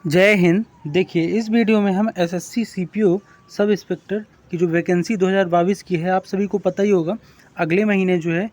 जय हिंद। देखिए, इस वीडियो में हम एसएससी सीपीओ सब इंस्पेक्टर की जो वैकेंसी 2022 की है, आप सभी को पता ही होगा। अगले महीने जो है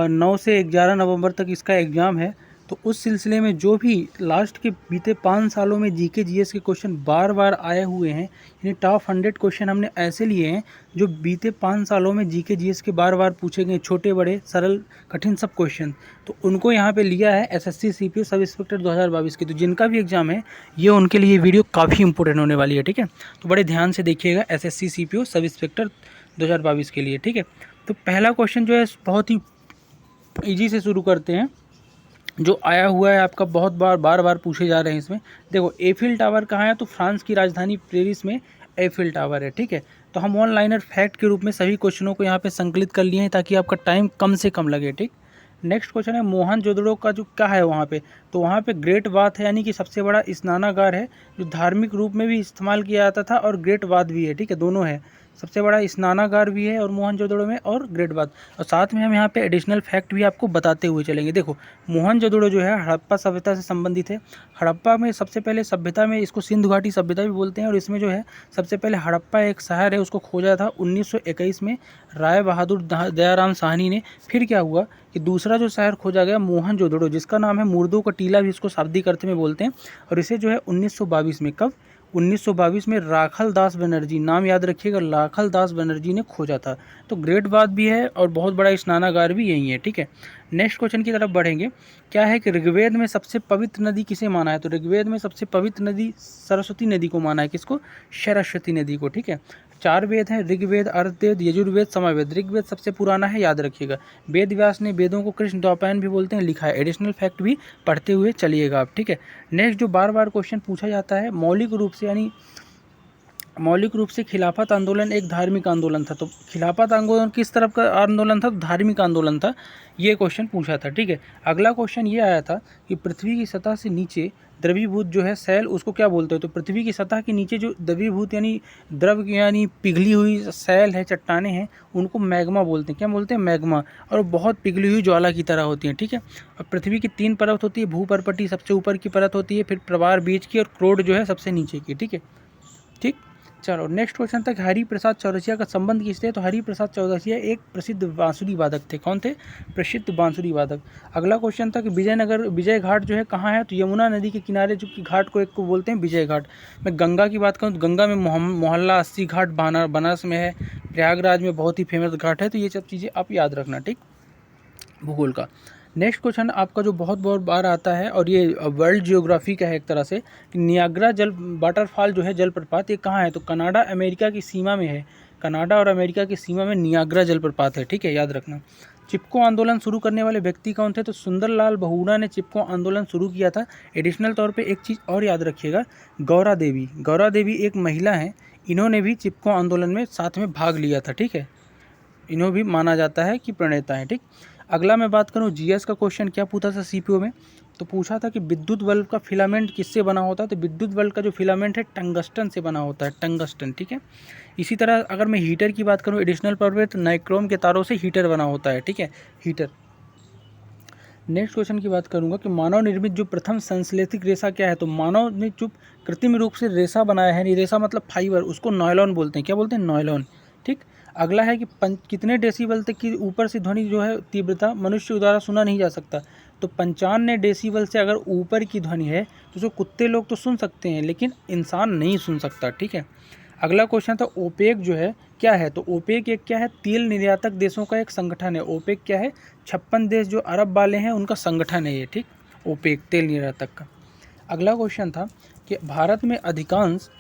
9 से 11 नवंबर तक इसका एग्ज़ाम है। तो उस सिलसिले में जो भी लास्ट के बीते 5 सालों में जीके जीएस के क्वेश्चन बार बार आए हुए हैं, यानी टॉप 100 क्वेश्चन हमने ऐसे लिए हैं जो बीते 5 सालों में जीके जीएस के बार बार पूछे गए, छोटे बड़े सरल कठिन सब क्वेश्चन। तो उनको यहाँ पे लिया है एसएससी सीपीओ सब इंस्पेक्टर 2022 की। तो जिनका भी एग्ज़ाम है, ये उनके लिए वीडियो काफ़ी इंपॉर्टेंट होने वाली है। ठीक है, तो बड़े ध्यान से देखिएगा एसएससी सीपीओ सब इंस्पेक्टर 2022 के लिए। ठीक है, तो पहला क्वेश्चन जो है बहुत ही ईजी से शुरू करते हैं, जो आया हुआ है आपका, बहुत बार बार पूछे जा रहे हैं इसमें। देखो, एफिल टावर कहाँ है? तो फ्रांस की राजधानी पेरिस में एफिल टावर है। ठीक है, तो हम ऑनलाइनर फैक्ट के रूप में सभी क्वेश्चनों को यहाँ पे संकलित कर लिए हैं ताकि आपका टाइम कम से कम लगे। ठीक, नेक्स्ट क्वेश्चन है मोहनजोदड़ो का जो क्या है वहाँ पे? तो वहाँ पे ग्रेट बाथ है, यानी कि सबसे बड़ा स्नानागार है, जो धार्मिक रूप में भी इस्तेमाल किया जाता था और ग्रेट बाथ भी है। ठीक है, दोनों है, सबसे बड़ा स्नानागार भी है और मोहनजोदड़ो में, और ग्रेट बाथ। और साथ में हम यहाँ पे एडिशनल फैक्ट भी आपको बताते हुए चलेंगे। देखो, मोहनजोदड़ो जो है हड़प्पा सभ्यता से संबंधित है। हड़प्पा में सबसे पहले सभ्यता में इसको सिंधु घाटी सभ्यता भी बोलते हैं। और इसमें जो है सबसे पहले हड़प्पा एक शहर है, उसको खोजा था 1921 में राय बहादुर दयाराम साहनी ने। फिर क्या हुआ कि दूसरा जो शहर खोजा गया मोहनजोदड़ो, जिसका नाम है मुर्दों का टीला भी इसको शाब्दिक अर्थ में बोलते हैं। और इसे जो है 1922 में, कब? 1922 में राखल दास बनर्जी, नाम याद रखिएगा, राखल दास बनर्जी ने खोजा था। तो ग्रेट बाथ भी है और बहुत बड़ा स्नानागार भी यही है। ठीक है, नेक्स्ट क्वेश्चन की तरफ बढ़ेंगे। क्या है कि ऋग्वेद में सबसे पवित्र नदी किसे माना है? तो ऋग्वेद में सबसे पवित्र नदी सरस्वती नदी को माना है। किसको? सरस्वती नदी को। ठीक है, 4 वेद हैं, ऋग्वेद, अर्थवेद, यजुर्वेद, सामवेद। ऋग्वेद सबसे पुराना है, याद रखिएगा। वेद व्यास ने वेदों को कृष्ण द्वैपायन भी बोलते हैं, लिखा है। एडिशनल फैक्ट भी पढ़ते हुए चलिएगा आप। ठीक है, नेक्स्ट जो बार बार क्वेश्चन पूछा जाता है, मौलिक रूप से, यानी मौलिक रूप से खिलाफत आंदोलन एक धार्मिक आंदोलन था। तो खिलाफत आंदोलन किस तरफ का आंदोलन था? तो धार्मिक आंदोलन था। ये क्वेश्चन पूछा था। ठीक है, अगला क्वेश्चन ये आया था कि पृथ्वी की सतह से नीचे द्रवीभूत जो है सैल, उसको क्या बोलते हैं? तो पृथ्वी की सतह के नीचे जो द्रवीभूत यानी द्रव यानी पिघली हुई सैल है, चट्टाने हैं, उनको मैग्मा बोलते हैं। क्या बोलते हैं? मैग्मा। और बहुत पिघली हुई ज्वाला की तरह होती हैं। ठीक है, और पृथ्वी की 3 परत होती है, भूपर्पटी सबसे ऊपर की परत होती है, फिर प्रवार बीच की, और क्रोड जो है सबसे नीचे की। ठीक है, ठीक। चलो, नेक्स्ट क्वेश्चन था कि हरिप्रसाद चौरसिया का संबंध किससे? तो हरिप्रसाद चौरसिया एक प्रसिद्ध बांसुरी वादक थे। कौन थे? प्रसिद्ध बांसुरी वादक। अगला क्वेश्चन था कि विजयनगर, विजय घाट जो है कहाँ है? तो यमुना नदी के किनारे जो कि घाट को एक को बोलते हैं विजय घाट। मैं गंगा की बात करूँ तो गंगा में मोहल्ला 80 घाट बनारस में है, प्रयागराज में बहुत ही फेमस घाट है। तो ये सब चीज़ें आप याद रखना। ठीक, भूगोल का। नेक्स्ट क्वेश्चन आपका जो बहुत बहुत बार आता है, और ये वर्ल्ड जियोग्राफी का है एक तरह से, कि नियाग्रा जल वाटरफॉल जो है, जलप्रपात, ये कहाँ है? तो कनाडा अमेरिका की सीमा में है। कनाडा और अमेरिका की सीमा में नियाग्रा जलप्रपात है। ठीक है, याद रखना। चिपको आंदोलन शुरू करने वाले व्यक्ति कौन थे? तो सुंदरलाल बहुगुणा ने चिपको आंदोलन शुरू किया था। एडिशनल तौर पे एक चीज़ और याद रखिएगा, गौरा देवी, गौरा देवी एक महिला हैं, इन्होंने भी चिपको आंदोलन में साथ में भाग लिया था। ठीक है, इन्हों भी माना जाता है कि प्रणेता है। ठीक, अगला मैं बात करूं जीएस का क्वेश्चन क्या पूछा था सीपीओ में? तो पूछा था कि विद्युत बल्ब का फिलामेंट किससे बना होता है? तो विद्युत बल्ब का जो फिलामेंट है टंगस्टन से बना होता है, टंगस्टन। ठीक है, इसी तरह अगर मैं हीटर की बात करूं एडिशनल पर में, तो नाइक्रोम के तारों से हीटर बना होता है। ठीक है, हीटर। नेक्स्ट क्वेश्चन की बात करूंगा कि मानव निर्मित जो प्रथम संश्लेषित रेशा क्या है? तो मानव ने जो कृत्रिम रूप से रेशा बनाया है, नहीं रेशा मतलब फाइबर, उसको नॉयलॉन बोलते हैं। क्या बोलते हैं? नॉयलॉन। ठीक, अगला है कि कितने डेसिबल तक की ऊपर से ध्वनि जो है तीव्रता मनुष्य द्वारा सुना नहीं जा सकता? तो 95 डेसिबल से अगर ऊपर की ध्वनि है तो जो कुत्ते लोग तो सुन सकते हैं, लेकिन इंसान नहीं सुन सकता। ठीक है, अगला क्वेश्चन था ओपेक जो है क्या है? तो ओपेक एक क्या है? तेल निर्यातक देशों का एक संगठन है। ओपेक क्या है? 56 देश जो अरब वाले हैं उनका संगठन है ये। ठीक, ओपेक तेल निर्यातक का। अगला क्वेश्चन था कि भारत में अधिकांश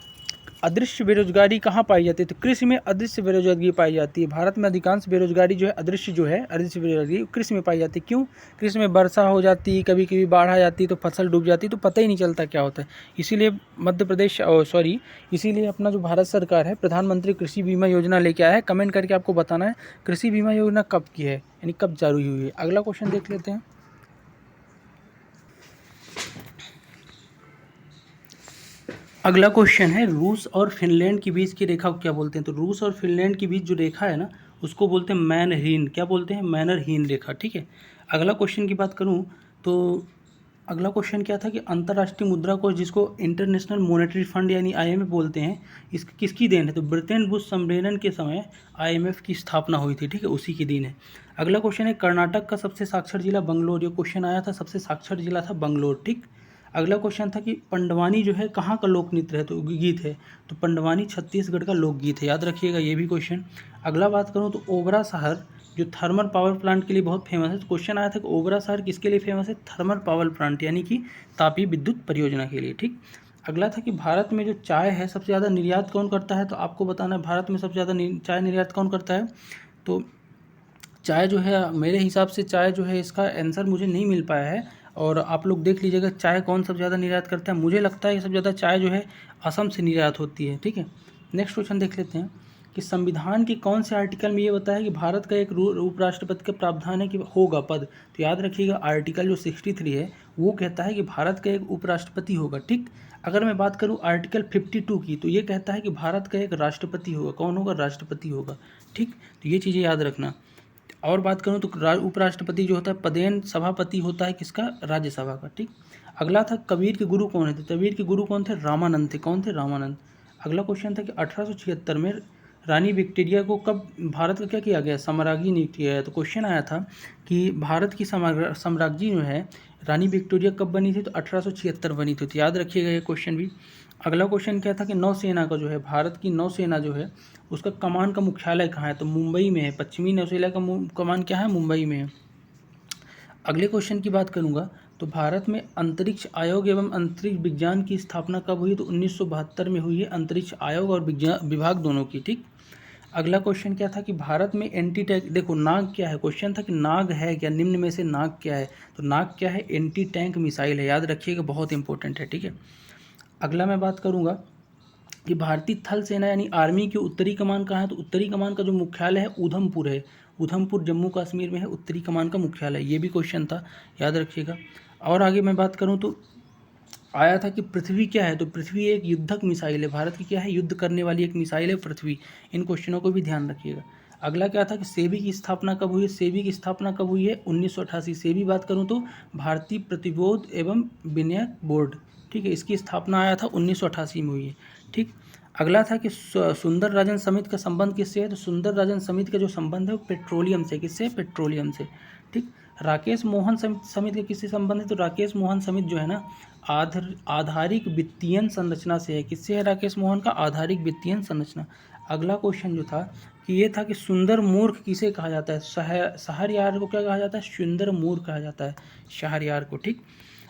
अदृश्य बेरोजगारी कहाँ पाई जाती है? तो कृषि में अदृश्य बेरोजगारी पाई जाती है। भारत में अधिकांश बेरोजगारी जो है, अदृश्य जो है, अदृश्य बेरोजगारी कृषि में पाई जाती है। क्यों? कृषि में वर्षा हो जाती, कभी कभी बाढ़ आ जाती, तो फसल डूब जाती, तो पता ही नहीं चलता क्या होता है। इसीलिए मध्य प्रदेश, सॉरी, इसीलिए अपना जो भारत सरकार है, प्रधानमंत्री कृषि बीमा योजना लेके आया है। कमेंट करके आपको बताना है कृषि बीमा योजना कब की है, यानी कब जारी हुई है। अगला क्वेश्चन देख लेते हैं। अगला क्वेश्चन है रूस और फिनलैंड के बीच की रेखा को क्या बोलते हैं? तो रूस और फिनलैंड के बीच जो रेखा है ना, उसको बोलते हैं मैनरहीन। क्या बोलते हैं? मैनरहीन रेखा। ठीक है, अगला क्वेश्चन की बात करूं तो अगला क्वेश्चन क्या था कि अंतर्राष्ट्रीय मुद्रा कोष, जिसको इंटरनेशनल मॉनेटरी फंड यानी IMF बोलते हैं, इस किसकी देन है? तो ब्रिटेन बुश सम्मेलन के समय IMF की स्थापना हुई थी, ठीक है, उसी की देन है। अगला क्वेश्चन है कर्नाटक का सबसे साक्षर जिला बंगलोर। ये क्वेश्चन आया था, सबसे साक्षर जिला था बंगलोर, ठीक। अगला क्वेश्चन था कि पंडवानी जो है कहाँ का लोक नृत्य है? तो गीत है, तो पंडवानी छत्तीसगढ़ का लोकगीत है, याद रखिएगा ये भी क्वेश्चन। अगला बात करूँ तो ओबरा शहर जो थर्मल पावर प्लांट के लिए बहुत फेमस है, तो क्वेश्चन आया था कि ओबरा शहर किसके लिए फेमस है? थर्मल पावर प्लांट यानी कि तापीय विद्युत परियोजना के लिए, ठीक। अगला था कि भारत में जो चाय है सबसे ज़्यादा निर्यात कौन करता है? तो आपको बताना है भारत में सबसे ज़्यादा चाय निर्यात कौन करता है? तो चाय जो है, मेरे हिसाब से चाय जो है, इसका आंसर मुझे नहीं मिल पाया है, और आप लोग देख लीजिएगा चाय कौन सबसे ज़्यादा निर्यात करता है। मुझे लगता है कि सबसे ज़्यादा चाय जो है असम से निर्यात होती है, ठीक है। नेक्स्ट क्वेश्चन देख लेते हैं कि संविधान के कौन से आर्टिकल में ये बताया कि भारत का एक उपराष्ट्रपति का प्रावधान है कि होगा पद? तो याद रखिएगा आर्टिकल जो 63 है वो कहता है कि भारत का एक उपराष्ट्रपति होगा, ठीक। अगर मैं बात करूं आर्टिकल 52 की, तो ये कहता है कि भारत का एक राष्ट्रपति होगा। कौन होगा? राष्ट्रपति होगा, ठीक। तो ये चीज़ें याद रखना। और बात करूं तो उपराष्ट्रपति जो होता है पदेन सभापति होता है किसका? राज्यसभा का, ठीक। अगला था कबीर के गुरु कौन है? तो कबीर के गुरु कौन थे? रामानंद थे। कौन थे? रामानंद। अगला क्वेश्चन था कि 1876 में रानी विक्टोरिया को कब भारत का क्या किया गया? साम्राज्ञी नियुक्त किया गया। तो क्वेश्चन आया था कि भारत की साम्राज्ञी जो है रानी विक्टोरिया कब बनी थी? तो 1876 बनी थी, तो याद रखिएगा ये क्वेश्चन भी। अगला क्वेश्चन क्या था कि नौसेना का जो है, भारत की नौसेना जो है उसका कमान का मुख्यालय कहाँ है? तो मुंबई में है। पश्चिमी नौसेना का कमान क्या है? मुंबई में है। अगले क्वेश्चन की बात करूंगा तो भारत में अंतरिक्ष आयोग एवं अंतरिक्ष विज्ञान की स्थापना कब हुई? तो 1972 में हुई है, अंतरिक्ष आयोग और विज्ञान विभाग दोनों की, ठीक। अगला क्वेश्चन क्या था कि भारत में एंटी टैंक, देखो नाग क्या है, क्वेश्चन था कि नाग है क्या, निम्न में से नाग क्या है? तो नाग क्या है? एंटी टैंक मिसाइल है, याद रखिएगा, बहुत इंपॉर्टेंट है, ठीक है। अगला मैं बात करूंगा कि भारतीय थल सेना यानी आर्मी की उत्तरी कमान कहाँ है? तो उत्तरी कमान का जो मुख्यालय है उधमपुर है। उधमपुर जम्मू कश्मीर में है उत्तरी कमान का मुख्यालय, ये भी क्वेश्चन था, याद रखिएगा। और आगे मैं बात करूँ तो आया था कि पृथ्वी क्या है? तो पृथ्वी एक युद्धक मिसाइल है, भारत की क्या है? युद्ध करने वाली एक मिसाइल है पृथ्वी। इन क्वेश्चनों को भी ध्यान रखिएगा। अगला क्या था कि सेबी की स्थापना कब हुई है? सेबी की स्थापना कब हुई है? 1988। सेबी बात करूं तो भारतीय प्रतिबोध एवं विनियक बोर्ड, ठीक है, इसकी स्थापना आया था 1988 में हुई है, ठीक। अगला था कि सुंदर राजन समिति का संबंध किससे है? तो सुंदर राजन समिति का जो संबंध है वो पेट्रोलियम से, किससे? पेट्रोलियम से, ठीक। राकेश मोहन समिति का किससे संबंध है? तो राकेश मोहन समिति जो है ना आधारिक वित्तीयन संरचना से है। किससे है राकेश मोहन का? आधारिक वित्तीयन संरचना। अगला क्वेश्चन जो था कि ये था कि सुंदर मूर्ख किसे कहा जाता है? शहरयार को क्या कहा जाता है? सुंदर मूर्ख कहा जाता है, शहरयार को, ठीक।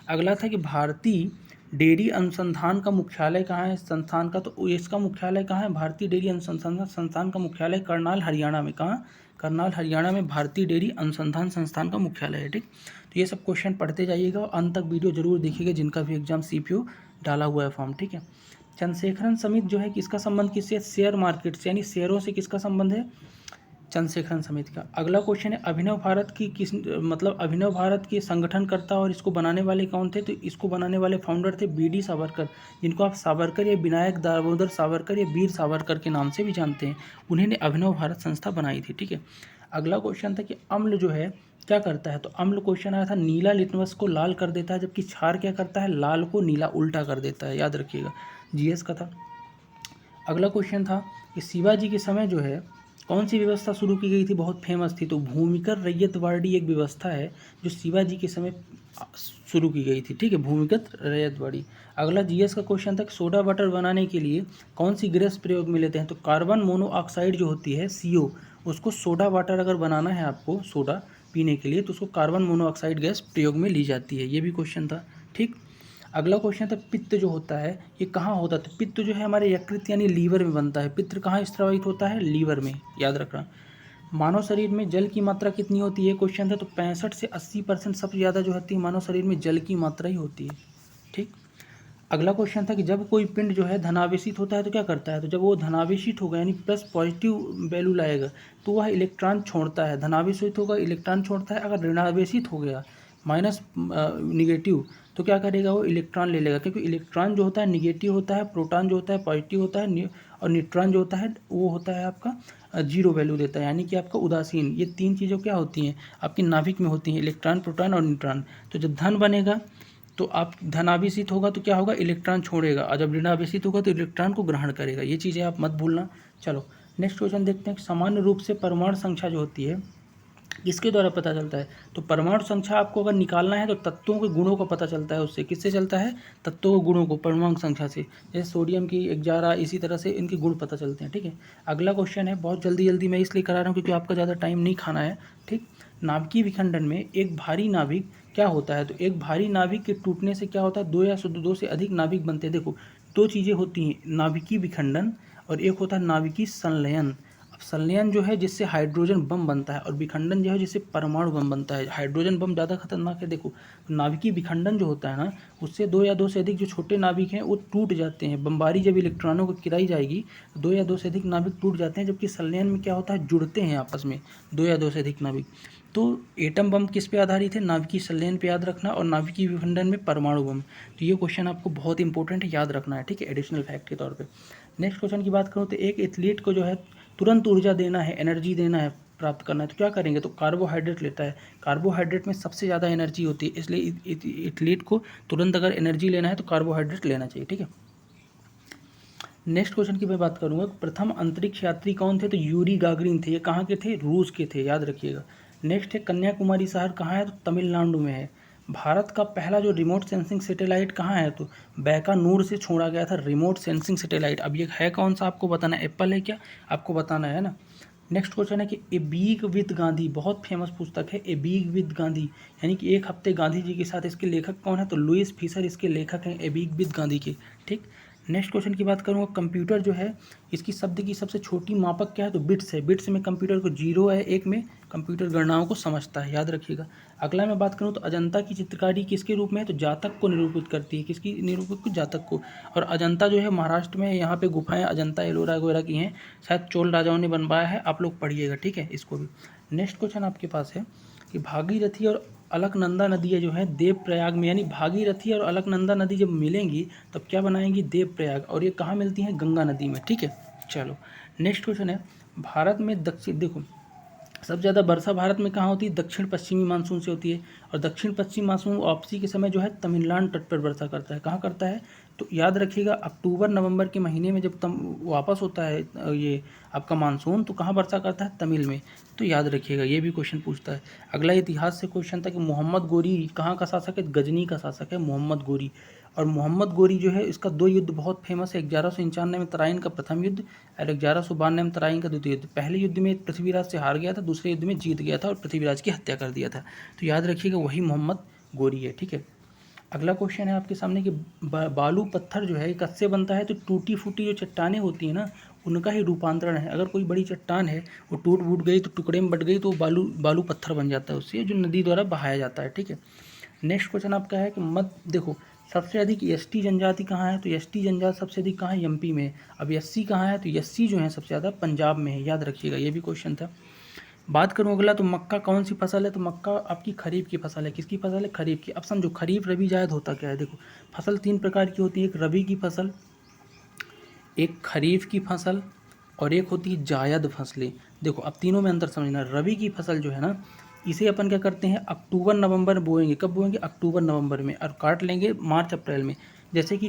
अगला था कि भारतीय डेयरी अनुसंधान का मुख्यालय कहाँ है संस्थान का? तो इसका मुख्यालय कहाँ है? भारतीय डेयरी अनुसंधान संस्थान का मुख्यालय करनाल हरियाणा में। कहाँ? करनाल हरियाणा में भारतीय डेयरी अनुसंधान संस्थान का मुख्यालय है, ठीक। तो ये सब क्वेश्चन पढ़ते जाइएगा और अंत तक वीडियो जरूर देखिएगा जिनका भी एग्जाम CPU डाला हुआ है फॉर्म, ठीक है। चंद्रशेखरन समिति जो है किसका संबंध किससे? शेयर मार्केट से, यानी शेयरों से किसका संबंध है? चंद्रशेखरन समिति का। अगला क्वेश्चन है अभिनव भारत की अभिनव भारत के संगठनकर्ता और इसको बनाने वाले कौन थे? तो इसको बनाने वाले फाउंडर थे BD सावरकर, जिनको आप सावरकर या विनायक दामोदर सावरकर या वीर सावरकर के नाम से भी जानते हैं। उन्होंने अभिनव भारत संस्था बनाई थी, ठीक है। अगला क्वेश्चन था कि अम्ल जो है क्या करता है? तो अम्ल क्वेश्चन आया था नीला लिटमस को लाल कर देता है, जबकि क्षार क्या करता है? लाल को नीला उल्टा कर देता है, याद रखिएगा, GS का था। अगला क्वेश्चन था कि शिवाजी के समय जो है कौन सी व्यवस्था शुरू की गई थी? बहुत फेमस थी, तो भूमिगत रैयतवाड़ी एक व्यवस्था है जो शिवाजी के समय शुरू की गई थी, ठीक है, भूमिगत रैयतवाड़ी। अगला GS का क्वेश्चन था कि सोडा वाटर बनाने के लिए कौन सी गैस प्रयोग में लेते हैं? तो कार्बन मोनोऑक्साइड जो होती है CO, उसको सोडा वाटर अगर बनाना है आपको सोडा पीने के लिए तो उसको कार्बन मोनोऑक्साइड गैस प्रयोग में ली जाती है, ये भी क्वेश्चन था, ठीक। अगला क्वेश्चन था पित्त जो होता है ये कहाँ होता है? तो पित्त जो है हमारे यकृत यानी लीवर में बनता है। पित्त कहाँ स्रावित होता है? लीवर में, याद रखना। मानव शरीर में जल की मात्रा कितनी होती है? क्वेश्चन था, तो 65 से 80% सबसे ज़्यादा जो होती है मानव शरीर में जल की मात्रा ही होती है, ठीक। अगला क्वेश्चन था कि जब कोई पिंड जो है धनावेशित होता है तो क्या करता है? तो जब वो धनावेशित होगा यानी प्लस पॉजिटिव वैल्यू लाएगा तो वह इलेक्ट्रॉन छोड़ता है। धनावेशित होगा इलेक्ट्रॉन छोड़ता है, अगर ऋणावेशित हो गया माइनस निगेटिव तो क्या करेगा? वो इलेक्ट्रॉन ले लेगा, क्योंकि इलेक्ट्रॉन जो होता है निगेटिव होता है, प्रोटॉन जो होता है पॉजिटिव होता है, और न्यूट्रॉन जो होता है वो होता है आपका जीरो वैल्यू देता है, यानी कि आपका उदासीन। ये तीन चीज़ें क्या होती हैं? आपकी नाभिक में होती हैं, इलेक्ट्रॉन, प्रोटॉन और न्यूट्रॉन। तो जब धन बनेगा तो आप धनाभिषित होगा तो क्या होगा, इलेक्ट्रॉन छोड़ेगा, और जब ऋणाभिषित होगा तो इलेक्ट्रॉन को ग्रहण करेगा। ये चीज़ें आप मत भूलना। चलो नेक्स्ट क्वेश्चन देखते हैं। सामान्य रूप से परमाणु संख्या जो होती है किसके द्वारा पता चलता है? तो परमाणु संख्या आपको अगर निकालना है तो तत्वों के गुणों का पता चलता है उससे। किससे चलता है? तत्वों के गुणों को, परमाणु संख्या से। जैसे सोडियम की 11, इसी तरह से इनके गुण पता चलते हैं। ठीक है, अगला क्वेश्चन है, बहुत जल्दी जल्दी मैं इसलिए करा रहा हूँ क्योंकि आपका ज़्यादा टाइम नहीं खाना है। ठीक, नाभिकीय विखंडन में एक भारी नाभिक क्या होता है? तो एक भारी नाभिक के टूटने से क्या होता है? दो या दो से अधिक नाभिक बनते हैं। देखो दो चीज़ें होती हैं, नाभिकीय विखंडन और एक होता है नाभिकीय संलयन। अब संलयन जो है जिससे हाइड्रोजन बम बनता है, और विखंडन जो है जिससे परमाणु बम बनता है। हाइड्रोजन बम ज़्यादा खतरनाक है। देखो नाभिकीय विखंडन जो होता है ना, उससे दो या दो से अधिक जो छोटे नाभिक हैं वो टूट जाते हैं। बमबारी जब इलेक्ट्रॉनों को गिराई जाएगी तो दो या दो से अधिक नाभिक टूट जाते हैं, जबकि संलयन में क्या होता है, जुड़ते हैं आपस में दो या दो से अधिक नाभिक। तो एटम बम किस पे आधारित है? नाभिकीय संलयन पे याद रखना, और नाभिकीय विखंडन में परमाणु बम। तो ये क्वेश्चन आपको बहुत इंपॉर्टेंट है, याद रखना है। ठीक है, एडिशनल फैक्ट के तौर पे। नेक्स्ट क्वेश्चन की बात करूँ तो एक एथलीट को जो है तुरंत ऊर्जा देना है, एनर्जी देना है, प्राप्त करना है, तो क्या करेंगे? तो कार्बोहाइड्रेट लेता है। कार्बोहाइड्रेट में सबसे ज़्यादा एनर्जी होती है, इसलिए एथलीट को तुरंत अगर एनर्जी लेना है तो कार्बोहाइड्रेट लेना चाहिए। ठीक है, नेक्स्ट क्वेश्चन की मैं बात करूंगा। प्रथम अंतरिक्ष यात्री कौन थे? तो यूरी गागरिन थे। ये कहाँ के थे? रूस के थे, याद रखिएगा। नेक्स्ट है कन्याकुमारी शहर कहाँ है? तो तमिलनाडु में है। भारत का पहला जो रिमोट सेंसिंग सैटेलाइट कहाँ है? तो बैकानूर से छोड़ा गया था रिमोट सेंसिंग सैटेलाइट। अब ये है कौन सा आपको बताना है? एप्पल है क्या? आपको बताना है ना। नेक्स्ट क्वेश्चन है कि ए वीक विद गांधी, बहुत फेमस पुस्तक है ए वीक विद गांधी, यानी कि एक हफ्ते गांधी जी के साथ। इसके लेखक कौन है? तो लुइस फिशर इसके लेखक हैं ए वीक विद गांधी के। ठीक, नेक्स्ट क्वेश्चन की बात करूँगा। कंप्यूटर जो है इसकी शब्द की सबसे छोटी मापक क्या है? तो बिट्स है। बिट्स में कंप्यूटर को 0 है 1 में कंप्यूटर गणनाओं को समझता है, याद रखिएगा। अगला मैं बात करूँ तो अजंता की चित्रकारी किसके रूप में है? तो जातक को निरूपित करती है। किसकी निरूपित? को जातक को। और अजंता जो है महाराष्ट्र में, यहाँ पे गुफाएं अजंता एलोरा वगैरह की हैं, शायद चोल राजाओं ने बनवाया है, आप लोग पढ़िएगा। ठीक है, इसको भी। नेक्स्ट क्वेश्चन आपके पास है कि भागीरथी और अलकनंदा नदियाँ जो हैं देवप्रयाग में, यानी भागीरथी और अलकनंदा नदी जब मिलेंगी तब क्या बनाएंगी? देवप्रयाग। और ये कहाँ मिलती हैं? गंगा नदी में। ठीक है, चलो नेक्स्ट क्वेश्चन है। भारत में दक्षिण, देखो सबसे ज़्यादा वर्षा भारत में कहाँ होती है? दक्षिण पश्चिमी मानसून से होती है। और दक्षिण पश्चिम मानसून वापसी के समय जो है तमिलनाडु तट पर वर्षा करता है। कहाँ करता है? तो याद रखिएगा अक्टूबर नवंबर के महीने में जब वापस होता है ये आपका मानसून, तो कहाँ वर्षा करता है? तमिल में। तो याद रखिएगा, ये भी क्वेश्चन पूछता है। अगला इतिहास से क्वेश्चन था कि मोहम्मद गोरी कहाँ का शासक है? गजनी का शासक है मोहम्मद गोरी। और मोहम्मद गोरी जो है इसका दो युद्ध बहुत फेमस है। 1191 में तराइन का प्रथम युद्ध और 1192 में तराइन का द्वितीय युद्ध। पहले युद्ध में पृथ्वीराज से हार गया था, दूसरे युद्ध में जीत गया था और पृथ्वीराज की हत्या कर दिया था। तो याद रखिएगा वही मोहम्मद गोरी है। ठीक है, अगला क्वेश्चन है आपके सामने कि बालू पत्थर जो है कस्से बनता है? तो टूटी फूटी जो चट्टानें होती हैं ना, उनका ही रूपांतरण है। अगर कोई बड़ी चट्टान है वो टूट फूट गई, तो टुकड़े में बट गई, तो बालू पत्थर बन जाता है उससे, जो नदी द्वारा बहाया जाता है। ठीक है, नेक्स्ट क्वेश्चन आपका है कि देखो सबसे अधिक एसटी जनजाति कहाँ है? तो एसटी जनजाति सबसे अधिक कहाँ है? एमपी में। अब एससी कहाँ है? तो एससी जो है सबसे ज़्यादा पंजाब में है, याद रखिएगा, ये भी क्वेश्चन था। बात करूँ अगला, तो मक्का कौन सी फसल है? तो मक्का आपकी खरीफ की फसल है। किसकी फसल है? खरीफ की। अब समझो खरीफ रबी जायद होता क्या है। देखो फसल 3 प्रकार की होती है, एक रबी की फसल, एक खरीफ की फसल और एक होती है जायद फसलें। देखो अब तीनों में अंतर समझना। रबी की फसल जो है ना, इसे अपन क्या करते हैं? अक्टूबर नवंबर बोएंगे। कब बोएंगे? अक्टूबर नवंबर में, और काट लेंगे मार्च अप्रैल में। जैसे कि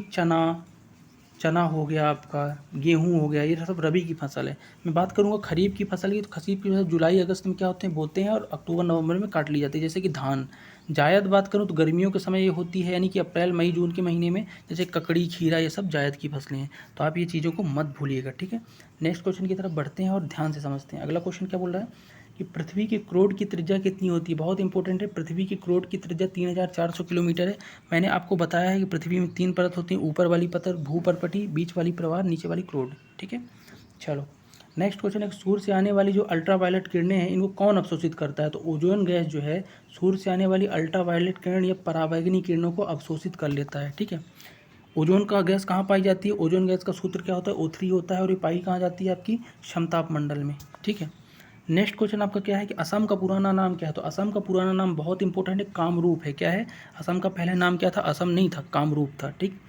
चना हो गया आपका, गेहूं हो गया, ये सब रबी की फसल है। मैं बात करूंगा खरीफ की फसल की, तो खरीफ की फसल जुलाई अगस्त में क्या होते हैं? बोते हैं, और अक्टूबर नवंबर में काट ली जाती है, जैसे कि धान। जायद बात करूं तो गर्मियों के समय ये होती है, यानी कि अप्रैल मई जून के महीने में, जैसे ककड़ी खीरा, ये सब जायद की फसलें हैं। तो आप ये चीज़ों को मत भूलिएगा। ठीक है, नेक्स्ट क्वेश्चन की तरफ बढ़ते हैं और ध्यान से समझते हैं। अगला क्वेश्चन क्या बोल रहा है कि पृथ्वी के क्रोड की त्रिज्या कितनी होती है? बहुत इंपॉर्टेंट है। पृथ्वी की क्रोड की त्रिज्या 3400 किलोमीटर है। मैंने आपको बताया है कि पृथ्वी में 3 परत होती हैं, ऊपर वाली परत भूपर्पटी, बीच वाली प्रवाह, नीचे वाली क्रोड। ठीक है, चलो नेक्स्ट क्वेश्चन है सूर्य से आने वाली जो अल्ट्रावायलेट किरणें हैं इनको कौन अवशोषित करता है? तो ओजोन गैस जो है सूर्य से आने वाली अल्ट्रावायलेट किरण या पराबैंगनी किरणों को अवशोषित कर लेता है। ठीक है, ओजोन का गैस कहाँ पाई जाती है? ओजोन गैस का सूत्र क्या होता है? O3 होता है, और ये पाई कहाँ जाती है? आपकी समताप मंडल में। ठीक है, नेक्स्ट क्वेश्चन आपका क्या है कि असम का पुराना नाम क्या है? तो असम का पुराना नाम बहुत इंपॉर्टेंट है, कामरूप है। क्या है? असम का पहले नाम क्या था? असम नहीं था, कामरूप था। ठीक,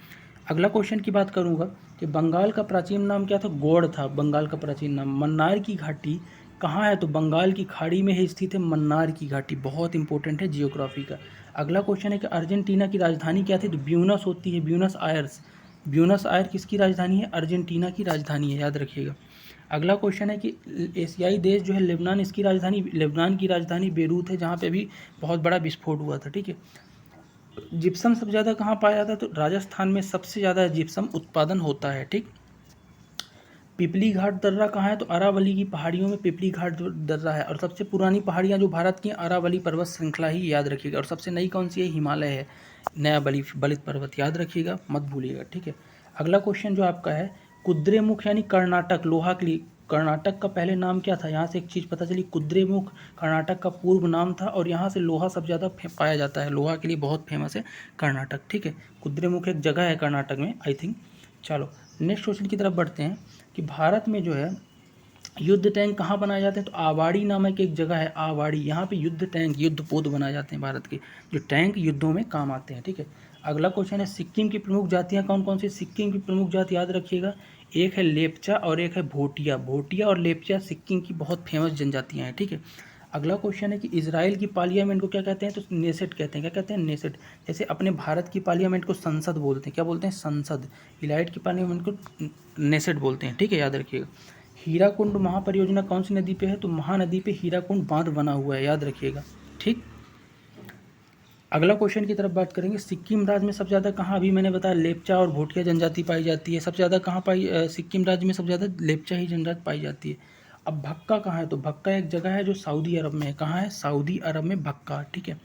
अगला क्वेश्चन की बात करूंगा कि बंगाल का प्राचीन नाम क्या था? गौड़ था बंगाल का प्राचीन नाम। मन्नार की घाटी कहाँ है? तो बंगाल की खाड़ी में ही स्थित है मन्नार की घाटी, बहुत इंपॉर्टेंट है जियोग्राफी का। अगला क्वेश्चन है कि अर्जेंटीना की राजधानी क्या थी? तो ब्यूनस होती है, ब्यूनस आयर्स। ब्यूनस आयर किसकी राजधानी है? अर्जेंटीना की राजधानी है, याद रखिएगा। अगला क्वेश्चन है कि एशियाई देश जो है लेबनान, इसकी राजधानी, लेबनान की राजधानी बेरूत है, जहाँ पे भी बहुत बड़ा विस्फोट हुआ था, ठीक है। जिप्सम सबसे ज़्यादा कहाँ पाया जाता है? तो राजस्थान में सबसे ज़्यादा जिप्सम उत्पादन होता है, ठीक। पिपली घाट दर्रा कहाँ है? तो अरावली की पहाड़ियों में पिपली घाट दर्रा है। और सबसे पुरानी पहाड़ियाँ जो भारत की, अरावली पर्वत श्रृंखला ही, याद रखिएगा। और सबसे नई कौन सी है? हिमालय है, नया बलित पर्वत, याद रखिएगा, मत भूलिएगा, ठीक है। अगला क्वेश्चन जो आपका है, कुद्रेमुख यानी कर्नाटक, लोहा के लिए कर्नाटक का पहले नाम क्या था? यहाँ से एक चीज़ पता चली, कुद्रेमुख कर्नाटक का पूर्व नाम था, और यहाँ से लोहा सबसे ज़्यादा पाया जाता है, लोहा के लिए बहुत फेमस है कर्नाटक, ठीक है। कुद्रेमुख एक जगह है कर्नाटक में, आई थिंक। चलो नेक्स्ट क्वेश्चन की तरफ बढ़ते हैं कि भारत में जो है युद्ध टैंक कहाँ बनाए जाते हैं? तो आवाड़ी नामक एक जगह है, आवाड़ी, यहाँ पे युद्ध टैंक, युद्ध पोत बनाए जाते हैं भारत के, जो टैंक युद्धों में काम आते हैं, ठीक है। अगला क्वेश्चन है, सिक्किम की प्रमुख जातियाँ कौन कौन सी? सिक्किम की प्रमुख जाति याद रखिएगा, एक है लेपचा और एक है भोटिया। भोटिया और लेपचा सिक्किम की बहुत फेमस जनजातियाँ हैं, ठीक है। अगला क्वेश्चन है कि इजराइल की पार्लियामेंट को क्या कहते हैं? तो नेसेट कहते हैं। क्या कहते हैं? नेसेट। जैसे अपने भारत की पार्लियामेंट को संसद बोलते हैं, क्या बोलते हैं? संसद। इलाइट की पार्लियामेंट को नेसेट बोलते हैं, ठीक है, याद रखिएगा। हीराकुंड महापरियोजना कौन सी नदी पे है? तो महानदी पे हीराकुंड बांध बना हुआ है, याद रखिएगा, ठीक। अगला क्वेश्चन की तरफ बात करेंगे, सिक्किम राज्य में सबसे ज़्यादा कहाँ, अभी मैंने बताया लेपचा और भोटिया जनजाति पाई जाती है। सबसे ज़्यादा कहाँ सिक्किम राज्य में सबसे ज़्यादा लेपचा ही जनजाति पाई जाती है। अब भक्का कहाँ है? तो भक्का एक जगह है जो सऊदी अरब में है। कहाँ है? सऊदी अरब में भक्का, ठीक है।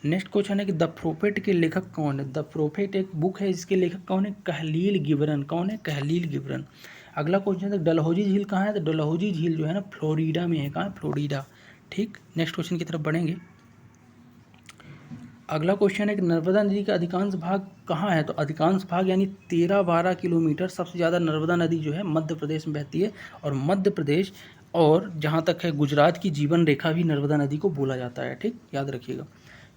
नेक्स्ट क्वेश्चन है कि द प्रोफेट के लेखक कौन है? द प्रोफेट एक बुक है, इसके लेखक कौन है? कहलील गिबरन। कौन है? कहलील गिबरन। अगला क्वेश्चन है डलहौजी झील कहाँ है? तो डलहौजी झील जो है ना फ्लोरिडा में है। कहाँ? फ्लोरिडा, ठीक। नेक्स्ट क्वेश्चन की तरफ बढ़ेंगे। अगला क्वेश्चन है कि नर्मदा नदी का अधिकांश भाग कहाँ है? तो अधिकांश भाग यानी 13-12 किलोमीटर सबसे ज़्यादा नर्मदा नदी जो है मध्य प्रदेश में बहती है। और मध्य प्रदेश और जहाँ तक है गुजरात की जीवन रेखा भी नर्मदा नदी को बोला जाता है, ठीक, याद रखिएगा।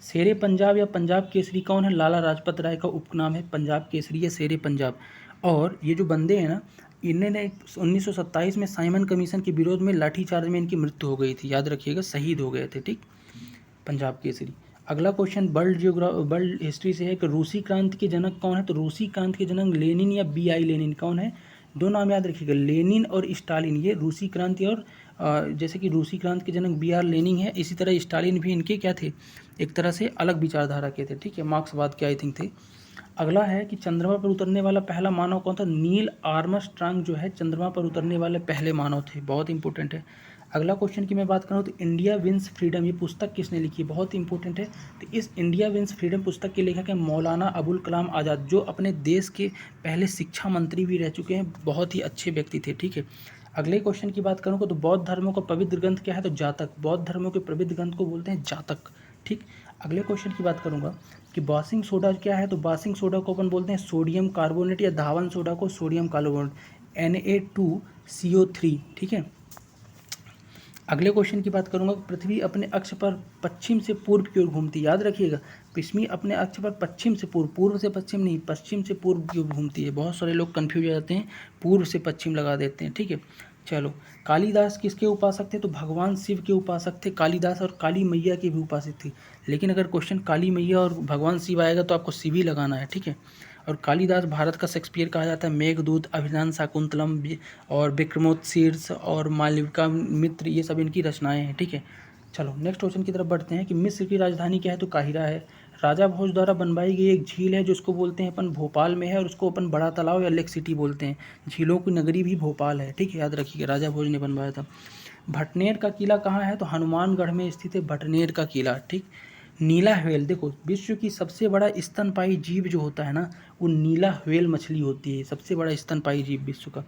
शेरे पंजाब या पंजाब केसरी कौन है? लाला लाजपत राय का उपनाम है पंजाब केसरी या शेरे पंजाब। और ये जो बंदे हैं ना, इन्होंने 1927 में साइमन कमीशन के विरोध में लाठीचार्ज में इनकी मृत्यु हो गई थी, याद रखिएगा, शहीद हो गए थे, ठीक, पंजाब केसरी। अगला क्वेश्चन वर्ल्ड हिस्ट्री से है कि रूसी क्रांति के जनक कौन है? तो रूसी क्रांति के जनक लेनिन या BI लेनिन कौन है? दो नाम याद रखिएगा, लेनिन और स्टालिन। ये रूसी क्रांति और जैसे कि रूसी क्रांति के जनक BR लेनिन है, इसी तरह स्टालिन भी इनके क्या थे? एक तरह से अलग विचारधारा के थे, ठीक है, मार्क्सवाद के आई थिंक थे। अगला है कि चंद्रमा पर उतरने वाला पहला मानव कौन था? नील आर्मस्ट्रांग जो है चंद्रमा पर उतरने वाले पहले मानव थे, बहुत इंपॉर्टेंट है। अगला क्वेश्चन की मैं बात करूँ तो इंडिया विंस फ्रीडम, ये पुस्तक किसने लिखी है? बहुत इंपॉर्टेंट है। तो इस इंडिया विंस फ्रीडम पुस्तक के लेखक हैं मौलाना अबुल कलाम आज़ाद, जो अपने देश के पहले शिक्षा मंत्री भी रह चुके हैं, बहुत ही अच्छे व्यक्ति थे, ठीक है। अगले क्वेश्चन की बात करूँ तो बौद्ध धर्मों का पवित्र ग्रंथ क्या है? तो जातक। बौद्ध धर्मों के पवित्र ग्रंथ को बोलते हैं जातक, ठीक। अगले क्वेश्चन की बात करूँगा कि बासिंग सोडा क्या है? तो बासिंग सोडा को अपन बोलते हैं सोडियम कार्बोनेट, या धावन सोडा को सोडियम कार्बोनेट, Na2CO3, ठीक है। अगले क्वेश्चन की बात करूंगा, पृथ्वी अपने अक्ष पर पश्चिम से पूर्व की ओर घूमती है, याद रखिएगा, पृथ्वी अपने अक्ष पर पश्चिम से पूर्व, पूर्व से पश्चिम नहीं, पश्चिम से पूर्व की ओर घूमती है। बहुत सारे लोग कन्फ्यूज हो जाते हैं, पूर्व से पश्चिम लगा देते हैं, ठीक है। चलो, कालिदास किसके उपासक थे? तो भगवान शिव के उपासक थे कालिदास, और काली मैया के भी उपासक थे। लेकिन अगर क्वेश्चन काली मैया और भगवान शिव आएगा तो आपको शिव ही लगाना है, ठीक है। और कालिदास भारत का शेक्सपियर कहा जाता है। मेघदूत, अभिधान शाकुंतलम और विक्रमोत्शीर्ष और मालविका मित्र, ये सब इनकी रचनाएं हैं, ठीक है। चलो नेक्स्ट क्वेश्चन की तरफ बढ़ते हैं कि मिस्र की राजधानी क्या है? तो काहिरा है। राजा भोज द्वारा बनवाई गई एक झील है, जिसको बोलते हैं अपन भोपाल में है, और उसको अपन बड़ा तालाब या लेक सिटी बोलते हैं। झीलों की नगरी भी भोपाल है, ठीक है, याद रखिएगा, राजा भोज ने बनवाया था। भटनेर का किला कहाँ है? तो हनुमानगढ़ में स्थित है भटनेर का किला, ठीक। नीला व्हेल, देखो विश्व की सबसे बड़ा स्तनपायी जीव जो होता है ना, वो नीला व्हेल मछली होती है, सबसे बड़ा स्तनपायी जीव विश्व का।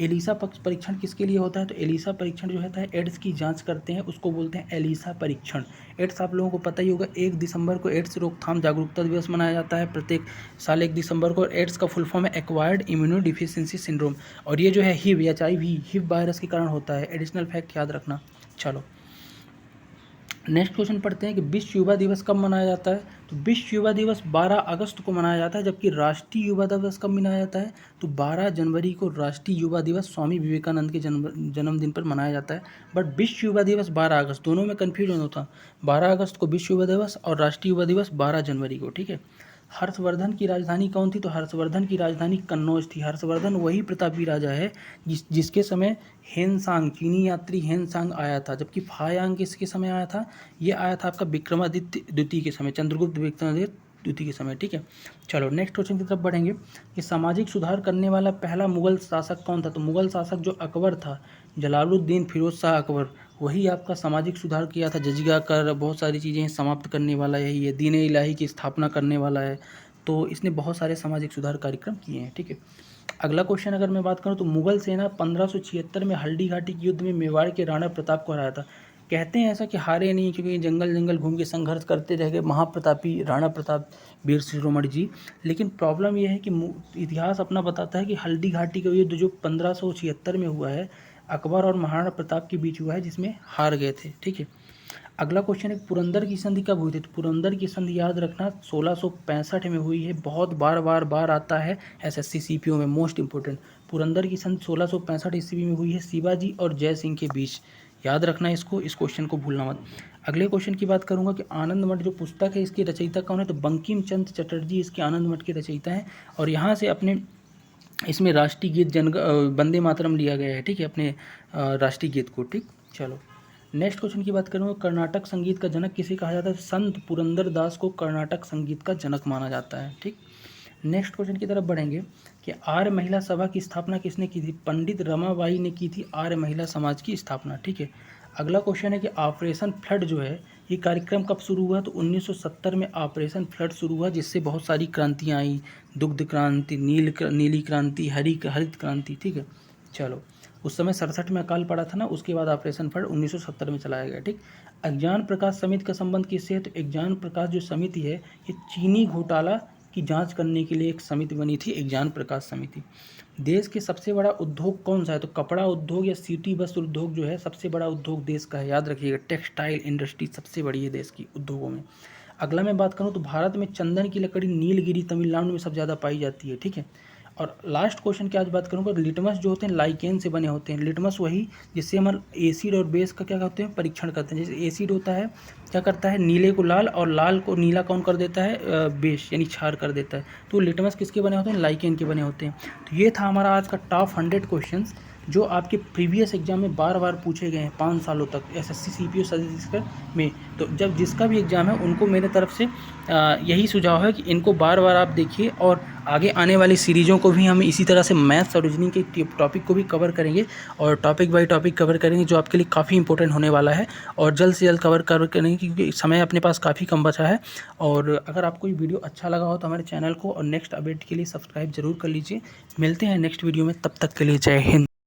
एलिसा परीक्षण किसके लिए होता है? तो एलिसा परीक्षण जो होता है एड्स की जांच करते हैं, उसको बोलते हैं एलिसा परीक्षण। एड्स आप लोगों को पता ही होगा, 1 दिसंबर को एड्स रोकथाम जागरूकता दिवस मनाया जाता है प्रत्येक साल 1 दिसंबर को। एड्स का फुल फॉर्म है एक्वायर्ड इम्यूनो डिफिशियंसी सिंड्रोम, और ये जो है HIV वायरस के कारण होता है। एडिशनल फैक्ट याद रखना। चलो नेक्स्ट क्वेश्चन पढ़ते हैं कि विश्व युवा दिवस कब मनाया जाता है। तो विश्व युवा दिवस 12 अगस्त को मनाया जाता है, जबकि राष्ट्रीय युवा दिवस कब मनाया जाता है, तो 12 जनवरी को राष्ट्रीय युवा दिवस स्वामी विवेकानंद के जन्मदिन पर मनाया जाता है। बट विश्व युवा दिवस 12 अगस्त, दोनों में कन्फ्यूजन होता। 12 अगस्त को विश्व युवा दिवस और राष्ट्रीय युवा दिवस 12 जनवरी को, ठीक है। हर्षवर्धन की राजधानी कौन थी, तो हर्षवर्धन की राजधानी कन्नौज थी। हर्षवर्धन वही प्रतापी राजा है जिसके समय हेनसांग, चीनी यात्री हेनसांग आया था, जबकि फायांग किसके समय आया था, ये आया था आपका विक्रमादित्य द्वितीय के समय, चंद्रगुप्त विक्रमादित्य द्वितीय के समय, ठीक है। चलो नेक्स्ट क्वेश्चन की तरफ बढ़ेंगे कि सामाजिक सुधार करने वाला पहला मुगल शासक कौन था। तो मुगल शासक जो अकबर था, जलालुद्दीन फिरोज शाह अकबर, वही आपका सामाजिक सुधार किया था। जजिया कर बहुत सारी चीज़ें समाप्त करने वाला यही है, दीन इलाही की स्थापना करने वाला है। तो इसने बहुत सारे सामाजिक सुधार कार्यक्रम किए हैं, ठीक है। अगला क्वेश्चन अगर मैं बात करूं तो मुगल सेना 1576 में हल्दी घाटी के युद्ध में मेवाड़ के राणा प्रताप को हराया था। कहते हैं ऐसा कि हारे नहीं, क्योंकि जंगल जंगल घूम के संघर्ष करते रह गए महाप्रतापी राणा प्रताप वीर शिरोमणि जी। लेकिन प्रॉब्लम यह है कि इतिहास अपना बताता है कि हल्दी घाटी का युद्ध जो 1576 में हुआ है, अकबर और महाराणा प्रताप के बीच हुआ है, जिसमें हार गए थे, ठीक है। अगला क्वेश्चन है पुरंदर की संधि कब हुई थी। तो पुरंदर की संधि याद रखना 1665 में हुई है। बहुत बार आता है एसएससी सीपीओ में, मोस्ट इंपोर्टेंट। पुरंदर की संधि 1665 ईस्वी में हुई है, शिवाजी और जय सिंह के बीच। याद रखना इसको, इस क्वेश्चन को भूलना मत। अगले क्वेश्चन की बात करूंगा कि आनंद मठ जो पुस्तक है इसकी रचयिता कौन है। तो बंकिम चंद्र चटर्जी इसके आनंद मठ के रचयिता हैं। और यहाँ से अपने इसमें राष्ट्रीय गीत वंदे मातरम लिया गया है, ठीक है, अपने राष्ट्रीय गीत को, ठीक। चलो नेक्स्ट क्वेश्चन की बात करूँगा, कर्नाटक संगीत का जनक किसे कहा जाता है। संत पुरंदर दास को कर्नाटक संगीत का जनक माना जाता है, ठीक। नेक्स्ट क्वेश्चन की तरफ बढ़ेंगे कि आर्य महिला सभा की स्थापना किसने की थी। पंडित रमाबाई ने की थी आर्य महिला समाज की स्थापना, ठीक है। अगला क्वेश्चन है कि ऑपरेशन फ्लड जो है ये कार्यक्रम कब शुरू हुआ। तो 1970 में ऑपरेशन फ्लड शुरू हुआ, जिससे बहुत सारी क्रांतियाँ आई, दुग्ध क्रांति, नीली क्रांति, हरित क्रांति, ठीक है। चलो उस समय 67 में अकाल पड़ा था ना, उसके बाद ऑपरेशन फ्लड 1970 में चलाया गया, ठीक। अज्ञान प्रकाश समिति का संबंध किससे है। तो अज्ञान प्रकाश जो समिति है ये चीनी घोटाला की जांच करने के लिए एक समिति बनी थी, अज्ञान प्रकाश समिति। देश के सबसे बड़ा उद्योग कौन सा है। तो कपड़ा उद्योग या सिटी वस्त्र उद्योग जो है सबसे बड़ा उद्योग देश का है, याद रखिएगा। टेक्सटाइल इंडस्ट्री सबसे बड़ी है देश की उद्योगों में। अगला मैं बात करूँ तो भारत में चंदन की लकड़ी नीलगिरी तमिलनाडु में सबसे ज़्यादा पाई जाती है, ठीक है। और लास्ट क्वेश्चन की आज बात करूँगा, लिटमस जो होते हैं लाइकेन से बने होते हैं। लिटमस वही जिससे हम एसिड और बेस का क्या करते हैं, परीक्षण करते हैं। जैसे एसिड होता है क्या करता है, नीले को लाल और लाल को नीला कौन कर देता है, बेस यानी क्षार कर देता है। तो लिटमस किसके बने होते हैं, लाइकेन के बने होते हैं। तो ये था हमारा आज का टॉप 100 क्वेश्चन जो आपके प्रीवियस एग्जाम में बार बार पूछे गए हैं 5 सालों तक एसएससी सीपीओ छत्तीसगढ़ में। तो जब जिसका भी एग्ज़ाम है उनको मेरे तरफ से यही सुझाव है कि इनको बार बार आप देखिए, और आगे आने वाली सीरीज़ों को भी हम इसी तरह से मैथ्स और रीजनिंग के टॉपिक को भी कवर करेंगे, और टॉपिक बाई टॉपिक कवर करेंगे, जो आपके लिए काफ़ी इंपॉर्टेंट होने वाला है, और जल्द से जल्द कवर करेंगे, क्योंकि समय अपने पास काफ़ी कम बचा है। और अगर आपको ये वीडियो अच्छा लगा हो तो हमारे चैनल को और नेक्स्ट अपडेट के लिए सब्सक्राइब जरूर कर लीजिए। मिलते हैं नेक्स्ट वीडियो में, तब तक के लिए जय हिंद।